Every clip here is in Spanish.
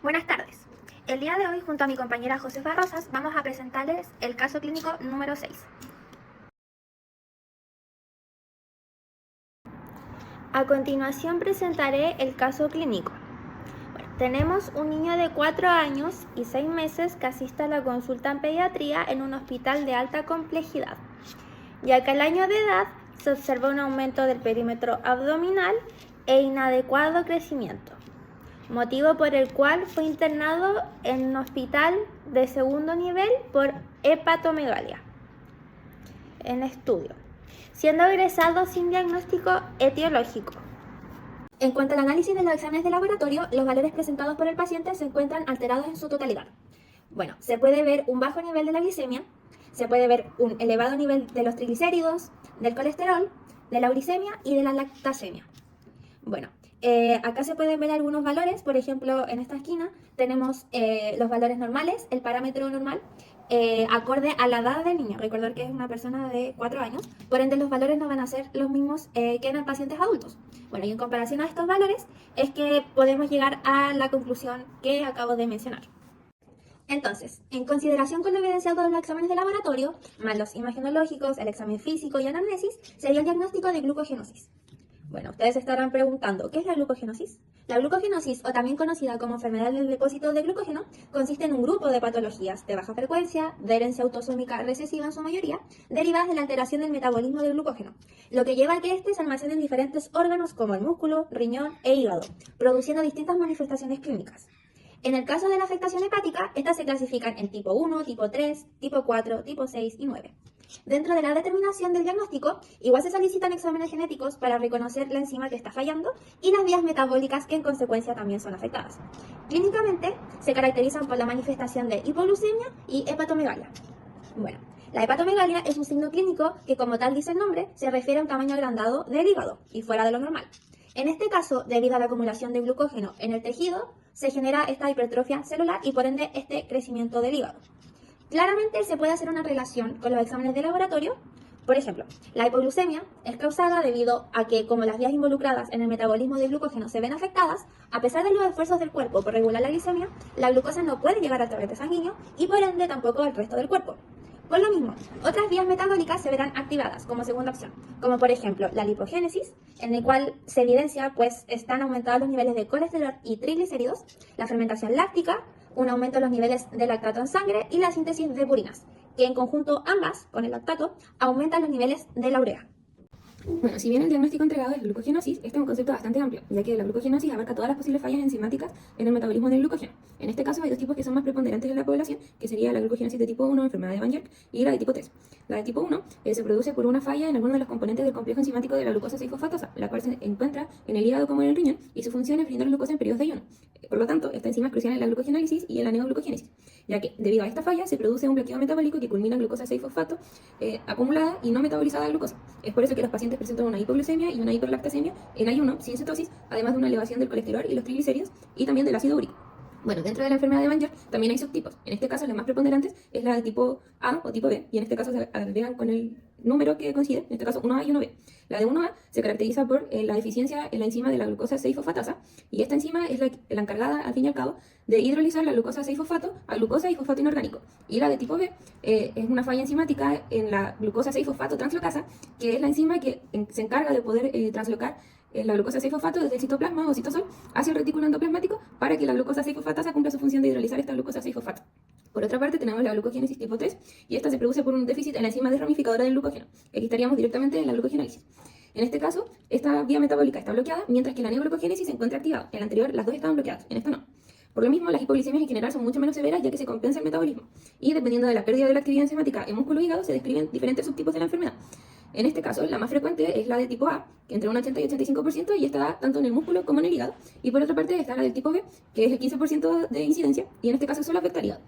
Buenas tardes. El día de hoy, junto a mi compañera Josefa Rosas, vamos a presentarles el caso clínico número 6. A continuación presentaré el caso clínico. Tenemos un niño de 4 años y 6 meses que asiste a la consulta en pediatría en un hospital de alta complejidad, ya que al año de edad se observa un aumento del perímetro abdominal e inadecuado crecimiento, motivo por el cual fue internado en un hospital de segundo nivel por hepatomegalia en estudio, siendo egresado sin diagnóstico etiológico. En cuanto al análisis de los exámenes de laboratorio, los valores presentados por el paciente se encuentran alterados en su totalidad. Se puede ver un bajo nivel de la glicemia, se puede ver un elevado nivel de los triglicéridos, del colesterol, de la uricemia y de la lactasemia. Acá se pueden ver algunos valores. Por ejemplo, en esta esquina tenemos los valores normales, el parámetro normal, acorde a la edad del niño. Recordar que es una persona de 4 años, por ende los valores no van a ser los mismos que en pacientes adultos. Y en comparación a estos valores es que podemos llegar a la conclusión que acabo de mencionar. Entonces, en consideración con lo evidenciado de los exámenes de laboratorio, más los imagenológicos, el examen físico y anamnesis, sería el diagnóstico de glucogenosis. Ustedes se estarán preguntando, ¿qué es la glucogenosis? La glucogenosis, o también conocida como enfermedad del depósito de glucógeno, consiste en un grupo de patologías de baja frecuencia, de herencia autosómica recesiva en su mayoría, derivadas de la alteración del metabolismo del glucógeno, lo que lleva a que éste se almacene en diferentes órganos como el músculo, riñón e hígado, produciendo distintas manifestaciones clínicas. En el caso de la afectación hepática, estas se clasifican en tipo 1, tipo 3, tipo 4, tipo 6 y 9. Dentro de la determinación del diagnóstico, igual se solicitan exámenes genéticos para reconocer la enzima que está fallando y las vías metabólicas que en consecuencia también son afectadas. Clínicamente, se caracterizan por la manifestación de hipoglucemia y hepatomegalia. La hepatomegalia es un signo clínico que, como tal dice el nombre, se refiere a un tamaño agrandado del hígado y fuera de lo normal. En este caso, debido a la acumulación de glucógeno en el tejido, se genera esta hipertrofia celular y por ende este crecimiento del hígado. Claramente se puede hacer una relación con los exámenes de laboratorio. Por ejemplo, la hipoglucemia es causada debido a que, como las vías involucradas en el metabolismo del glucógeno se ven afectadas, a pesar de los esfuerzos del cuerpo por regular la glicemia, la glucosa no puede llegar al torrente sanguíneo y por ende tampoco al resto del cuerpo. Por lo mismo, otras vías metabólicas se verán activadas como segunda opción, como por ejemplo la lipogénesis, en el cual se evidencia pues están aumentados los niveles de colesterol y triglicéridos, la fermentación láctica, un aumento en los niveles de lactato en sangre y la síntesis de purinas, que en conjunto ambas, con el lactato, aumentan los niveles de la urea. Si bien el diagnóstico entregado es glucogenosis, este es un concepto bastante amplio, ya que la glucogenosis abarca todas las posibles fallas enzimáticas en el metabolismo del glucógeno. En este caso hay dos tipos que son más preponderantes en la población, que sería la glucogenosis de tipo 1, enfermedad de Van Yerk, y la de tipo 3. La de tipo 1 se produce por una falla en alguno de los componentes del complejo enzimático de la glucosa 6-fosfatosa, la cual se encuentra en el hígado como en el riñón, y su función es brindar glucosa en periodos de ayuno. Por lo tanto, esta enzima es crucial en la glucogenólisis y en la neoglucogénesis, ya que debido a esta falla se produce un bloqueo metabólico que culmina en glucosa 6-fosfato acumulada y no metabolizada de glucosa. Es por eso que los pacientes presentan una hipoglucemia y una hiperlactasemia en ayuno sin cetosis, además de una elevación del colesterol y los triglicéridos y también del ácido úrico. Dentro de la enfermedad de Van Yerk también hay subtipos. En este caso, las más preponderantes es la de tipo A o tipo B, y en este caso se agregan con el número que coincide, en este caso 1A y 1B. La de 1A se caracteriza por la deficiencia en la enzima de la glucosa 6-fosfatasa, y esta enzima es la encargada, al fin y al cabo, de hidrolizar la glucosa 6-fosfato a glucosa y fosfato inorgánico. Y la de tipo B es una falla enzimática en la glucosa 6-fosfato translocasa, que es la enzima que se encarga de poder translocar la glucosa 6-fosfato desde el citoplasma o citosol hacia el retículo endoplasmático para que la glucosa 6-fosfatasa cumpla su función de hidrolizar esta glucosa 6-fosfato. Por otra parte, tenemos la glucogénesis tipo 3, y esta se produce por un déficit en la enzima desramificadora del glucógeno. Aquí estaríamos directamente en la glucogénesis. En este caso, esta vía metabólica está bloqueada, mientras que la neoglucogénesis se encuentra activada. En la anterior, las dos estaban bloqueadas, en esta no. Por lo mismo, las hipoglicemias en general son mucho menos severas, ya que se compensa el metabolismo. Y dependiendo de la pérdida de la actividad enzimática en músculo y hígado, se describen diferentes subtipos de la enfermedad. En este caso, la más frecuente es la de tipo A, que entre un 80 y 85%, y esta da tanto en el músculo como en el hígado. Y por otra parte está la del tipo B, que es el 15% de incidencia, y en este caso solo afecta al hígado.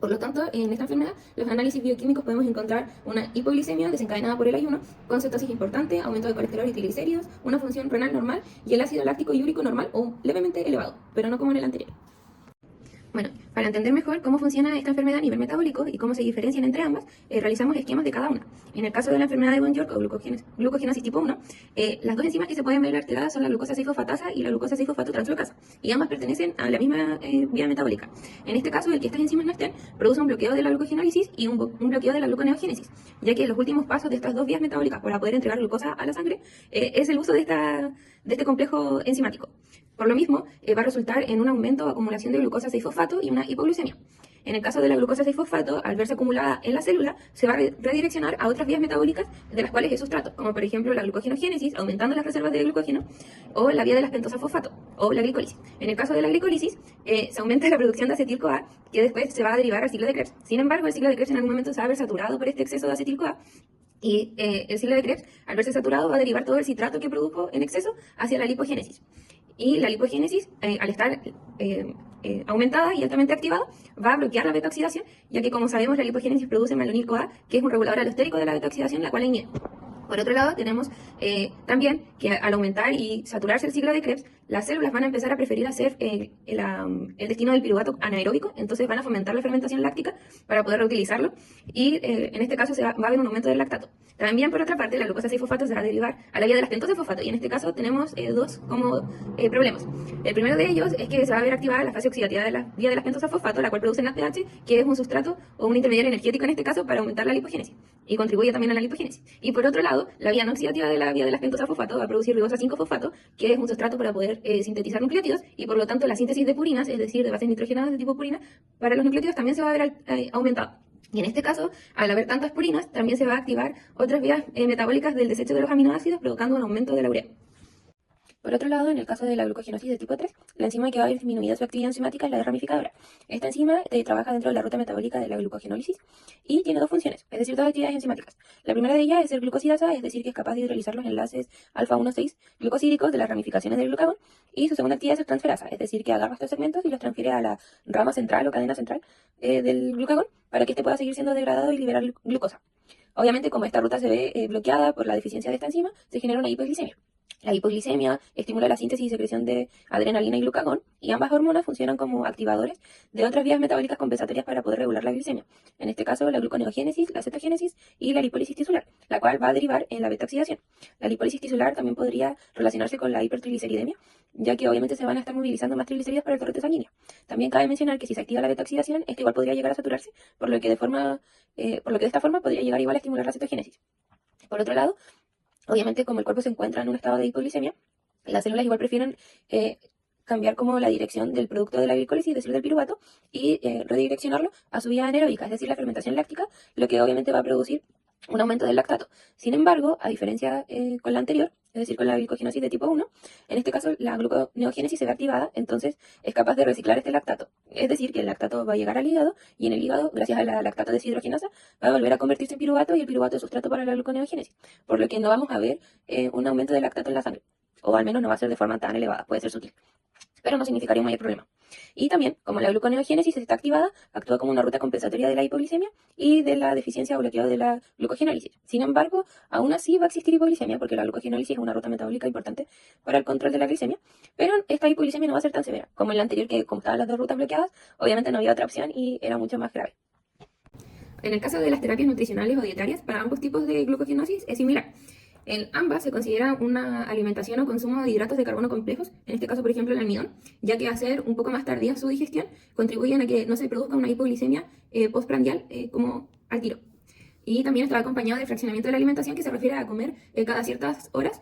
Por lo tanto, en esta enfermedad, los análisis bioquímicos podemos encontrar una hipoglicemia desencadenada por el ayuno, con cetosis importante, aumento de colesterol y triglicéridos, una función renal normal y el ácido láctico y úrico normal o levemente elevado, pero no como en el anterior. Bueno, para entender mejor cómo funciona esta enfermedad a nivel metabólico y cómo se diferencian entre ambas, realizamos esquemas de cada una. En el caso de la enfermedad de Von-York o glucogenosis tipo 1, las dos enzimas que se pueden ver alteradas son la glucosa 6-fosfatasa y la glucosa 6-fosfato-translocasa, y ambas pertenecen a la misma vía metabólica. En este caso, el que estas enzimas no estén produce un bloqueo de la glucogenólisis y un bloqueo de la gluconeogénesis, ya que los últimos pasos de estas dos vías metabólicas para poder entregar glucosa a la sangre es el uso de este complejo enzimático. Por lo mismo, va a resultar en un aumento o acumulación de glucosa 6-fosfato y una hipoglucemia. En el caso de la glucosa 6-fosfato, al verse acumulada en la célula, se va a redireccionar a otras vías metabólicas de las cuales es sustrato, como por ejemplo la glucogenogénesis, aumentando las reservas de glucógeno, o la vía de las pentosas-fosfato, o la glicólisis. En el caso de la glicólisis, se aumenta la producción de acetil-CoA, que después se va a derivar al ciclo de Krebs. Sin embargo, el ciclo de Krebs en algún momento se va a ver saturado por este exceso de acetil-CoA, y el ciclo de Krebs, al verse saturado, va a derivar todo el citrato que produjo en exceso hacia la lipogénesis. Y la lipogénesis, al estar aumentada y altamente activada, va a bloquear la beta-oxidación, ya que, como sabemos, la lipogénesis produce malonil-CoA, que es un regulador alostérico de la beta-oxidación, la cual la inhibe. Por otro lado, tenemos también que al aumentar y saturarse el ciclo de Krebs, las células van a empezar a preferir hacer el destino del piruvato anaeróbico, entonces van a fomentar la fermentación láctica para poder reutilizarlo, y en este caso va a haber un aumento del lactato. También, por otra parte, la glucosa 6-fosfato se va a derivar a la vía de las pentosas-fosfato, y en este caso tenemos dos como problemas. El primero de ellos es que se va a ver activada la fase oxidativa de la vía de las pentosas-fosfato, la cual producen las pH, que es un sustrato o un intermediario energético en este caso para aumentar la lipogénesis, y contribuye también a la lipogénesis. Y por otro lado, la vía no oxidativa de la vía de las pentosas-fosfato va a producir ribosa 5-fosfato, que es un sustrato para poder sintetizar nucleótidos, y por lo tanto la síntesis de purinas, es decir, de bases nitrogenadas de tipo purina, para los nucleótidos también se va a ver aumentado. Y en este caso, al haber tantas purinas, también se va a activar otras vías metabólicas del desecho de los aminoácidos, provocando un aumento de la urea. Por otro lado, en el caso de la glucogenosis de tipo 3, la enzima que va a ver disminuida su actividad enzimática es la de ramificadora. Esta enzima trabaja dentro de la ruta metabólica de la glucogenólisis y tiene dos funciones, es decir, dos actividades enzimáticas. La primera de ellas es ser glucosidasa, es decir, que es capaz de hidrolizar los enlaces alfa-1,6 glucosídicos de las ramificaciones del glucagón, y su segunda actividad es ser transferasa, es decir, que agarra estos segmentos y los transfiere a la rama central o cadena central del glucagón para que éste pueda seguir siendo degradado y liberar glucosa. Obviamente, como esta ruta se ve bloqueada por la deficiencia de esta enzima, se genera una hipoglicemia. La hipoglicemia estimula la síntesis y secreción de adrenalina y glucagón, y ambas hormonas funcionan como activadores de otras vías metabólicas compensatorias para poder regular la glicemia. En este caso, la gluconeogénesis, la cetogénesis y la lipólisis tisular, la cual va a derivar en la beta-oxidación. La lipólisis tisular también podría relacionarse con la hipertrigliceridemia, ya que obviamente se van a estar movilizando más triglicéridos para el torrente sanguíneo. También cabe mencionar que si se activa la beta-oxidación, esto igual podría llegar a saturarse, por lo que de esta forma podría llegar igual a estimular la cetogénesis. Por otro lado, obviamente, como el cuerpo se encuentra en un estado de hipoglicemia, las células igual prefieren cambiar como la dirección del producto de la glicólisis, es decir, del piruvato, y redireccionarlo a su vía anaeróbica, es decir, la fermentación láctica, lo que obviamente va a producir un aumento del lactato. Sin embargo, a diferencia con la anterior, es decir, con la glicogenosis de tipo 1, en este caso la gluconeogénesis se ve activada, entonces es capaz de reciclar este lactato. Es decir, que el lactato va a llegar al hígado, y en el hígado, gracias a la lactato deshidrogenasa, va a volver a convertirse en piruvato, y el piruvato es sustrato para la gluconeogénesis, por lo que no vamos a ver un aumento del lactato en la sangre, o al menos no va a ser de forma tan elevada, puede ser sutil, pero no significaría un mayor problema. Y también, como la gluconeogénesis está activada, actúa como una ruta compensatoria de la hipoglicemia y de la deficiencia o bloqueo de la glucogenólisis. Sin embargo, aún así va a existir hipoglicemia, porque la glucogenólisis es una ruta metabólica importante para el control de la glicemia, pero esta hipoglicemia no va a ser tan severa como en la anterior, que como estaban las dos rutas bloqueadas, obviamente no había otra opción y era mucho más grave. En el caso de las terapias nutricionales o dietarias, para ambos tipos de glucogenosis es similar. En ambas se considera una alimentación o consumo de hidratos de carbono complejos, en este caso, por ejemplo, el almidón, ya que al ser un poco más tardía su digestión, contribuyen a que no se produzca una hipoglicemia postprandial como al tiro. Y también está acompañado del fraccionamiento de la alimentación, que se refiere a comer cada ciertas horas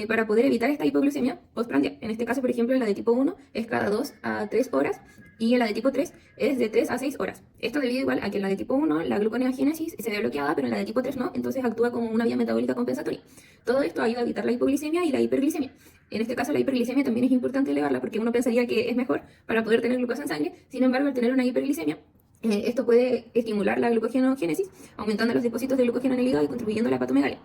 para poder evitar esta hipoglucemia postprandial. En este caso, por ejemplo, en la de tipo 1 es cada 2 a 3 horas, y en la de tipo 3 es de 3 a 6 horas. Esto debido igual a que en la de tipo 1 la gluconeogénesis se ve bloqueada, pero en la de tipo 3 no, entonces actúa como una vía metabólica compensatoria. Todo esto ayuda a evitar la hipoglicemia y la hiperglicemia. En este caso, la hiperglicemia también es importante elevarla, porque uno pensaría que es mejor para poder tener glucosa en sangre. Sin embargo, al tener una hiperglicemia, esto puede estimular la glucogenogénesis, aumentando los depósitos de glucógeno en el hígado y contribuyendo a la hepatomegalia.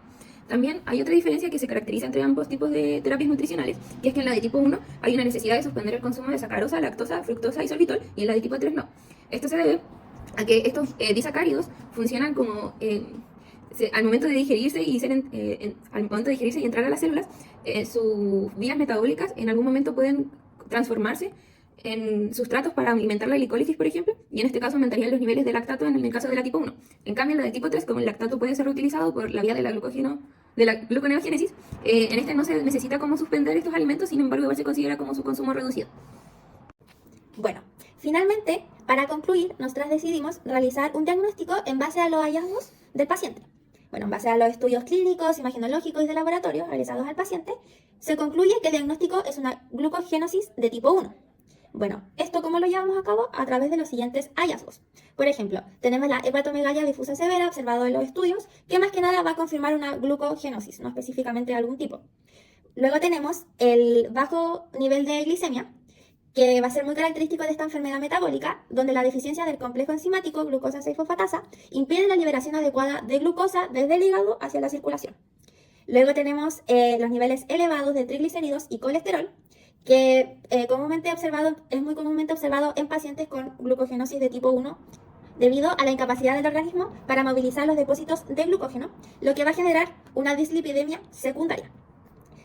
También hay otra diferencia que se caracteriza entre ambos tipos de terapias nutricionales, y es que en la de tipo 1 hay una necesidad de suspender el consumo de sacarosa, lactosa, fructosa y sorbitol, y en la de tipo 3 no. Esto se debe a que estos disacáridos funcionan como al momento de digerirse y al momento de digerirse y entrar a las células, sus vías metabólicas en algún momento pueden transformarse en sustratos para alimentar la glicólisis, por ejemplo, y en este caso aumentarían los niveles de lactato en el caso de la tipo 1. En cambio, en la de tipo 3, como el lactato puede ser reutilizado por la vía de la gluconeogénesis, en este no se necesita como suspender estos alimentos, sin embargo, igual se considera como su consumo reducido. Bueno, finalmente, para concluir, nosotras decidimos realizar un diagnóstico en base a los hallazgos del paciente. Bueno, en base a los estudios clínicos, imagenológicos y de laboratorio realizados al paciente, se concluye que el diagnóstico es una glucogénosis de tipo 1. Bueno, ¿esto cómo lo llevamos a cabo? A través de los siguientes hallazgos. Por ejemplo, tenemos la hepatomegalia difusa severa observado en los estudios, que más que nada va a confirmar una glucogénosis, no específicamente de algún tipo. Luego tenemos el bajo nivel de glicemia, que va a ser muy característico de esta enfermedad metabólica, donde la deficiencia del complejo enzimático glucosa 6-fosfatasa impide la liberación adecuada de glucosa desde el hígado hacia la circulación. Luego tenemos los niveles elevados de triglicéridos y colesterol, que es muy comúnmente observado en pacientes con glucogenosis de tipo 1, debido a la incapacidad del organismo para movilizar los depósitos de glucógeno, lo que va a generar una dislipidemia secundaria.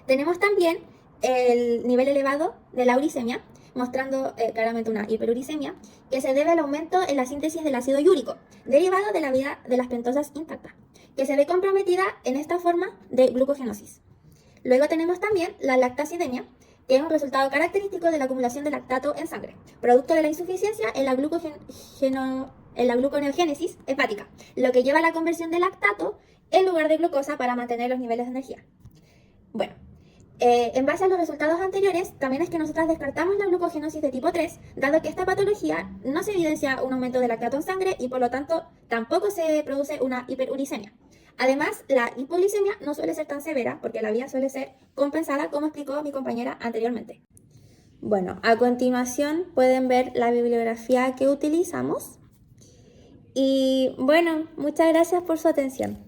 Tenemos también el nivel elevado de la uricemia, mostrando claramente una hiperuricemia, que se debe al aumento en la síntesis del ácido úrico, derivado de la vida de las pentosas intactas, que se ve comprometida en esta forma de glucogenosis. Luego tenemos también la lactacidemia, que es un resultado característico de la acumulación de lactato en sangre, producto de la insuficiencia en la gluconeogénesis hepática, lo que lleva a la conversión de lactato en lugar de glucosa para mantener los niveles de energía. Bueno, en base a los resultados anteriores, también es que nosotras descartamos la glucogenosis de tipo 3, dado que esta patología no se evidencia un aumento de lactato en sangre y por lo tanto tampoco se produce una hiperuricemia. Además, la hipoglicemia no suele ser tan severa porque la vía suele ser compensada, como explicó mi compañera anteriormente. Bueno, a continuación pueden ver la bibliografía que utilizamos. Y bueno, muchas gracias por su atención.